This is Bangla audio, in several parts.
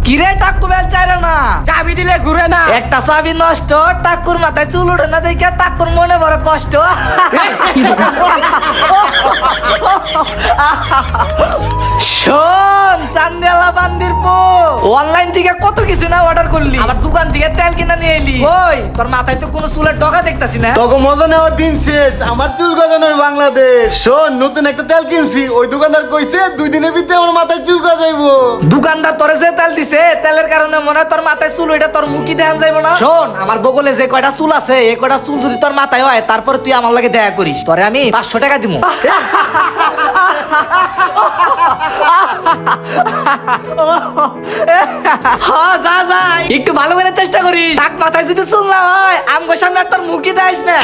কিরে টাক্কু বেল চাইরে না, চাবি দিলে ঘুরে না। একটা চাবি নষ্ট, টাক্কুর মাথায় চুল উঠে না দেখে টাক্কুর মনে বড় কষ্ট। শোন চান্দিয়ালা বান্দির পো, অনলাইন থেকে কত কিছু না অর্ডার করলি, আবার দোকান থেকে তেল কিনা নিয়ে এলি। ওই তোর মাথায় তো কোনো চুলের ডগা দেখতাছি না। তোকে মজা নেওয়ার দিন শেষ, আমার চুল গজানোর বাংলাদেশ। শোন, নতুন একটা তেল কিনছি, ওই দোকানদার কইছে 2 দিনের ভিতরে আমার মাথায় চুল গজাইবো। দোকানদার তোরে যে তেল দিছে, তেলের কারণে মনে হয় তোর মাথায় চুল, ওইটা তোর মুখই দেখান যাইবো না। শোন, আমার বগলে যে কয়টা চুল আছে, এই কয়টা চুল যদি তোর মাথায় হয়, তারপরে তুই আমার লাগে দেখা করিস, তোরে আমি 500 টাকা দিব। হ্যাঁ, যা যা, একটু ভালো করে চেষ্টা করিস, টাক মাথায় যদি চুল না হয়, আমগো সামনে আর তোর মুখই দেখাইস না।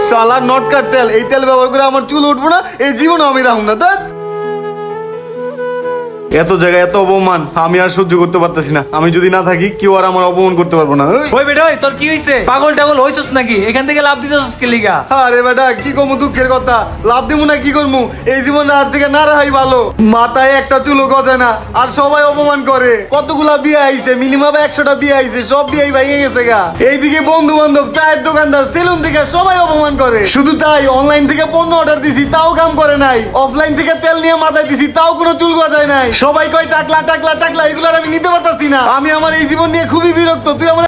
শালা নটকার তেল, এই তেল ব্যবহার করে আমার চুল উঠবো না, এই জীবনে আমি রাখুম না। ধ্যাৎ। এত জায়গায় এত অপমান আমি আর সহ্য করতে পারতেছি না। আমি যদি না থাকি কেউ আর আমার অপমান করতে পারবো না। এই। ওই বেটা, ওই তোর কি হইছে? পাগল টাগল হইছস নাকি? এখান থেকে লাভ দিতেছস কি লিগা? আরে বেটা, কি কমু দুঃখের কথা, লাভ দিমু না কি করমু, এই জীবনে আর থেকে না রাহাই ভালো। মাথায় একটা চুলও গজায় না, আর সবাই অপমান করে। কতগুলা বিয়ে আইছে, মিনিমাম 100টা বিয়ে আইছে, সব বিয়েই ভেঙে গেছে গা। এইদিকে বন্ধু বান্ধব, চায়ের দোকানদার, সেলুন থেকে সবাই অপমান করে। শুধু তাই, অনলাইন থেকে পণ্য অর্ডার দিছি, তাও কাম করে নাই। অফলাইন থেকে তেল নিয়ে মাথায় দিছি, তাও কোনো চুল গজায় নাই। সবাই কয় টাকলা টাকলা টাকলা, এগুলো আর আমি নিতে পারতাছি না। আমি আমার এই জীবন নিয়ে খুবই বিরক্ত। তুই আমার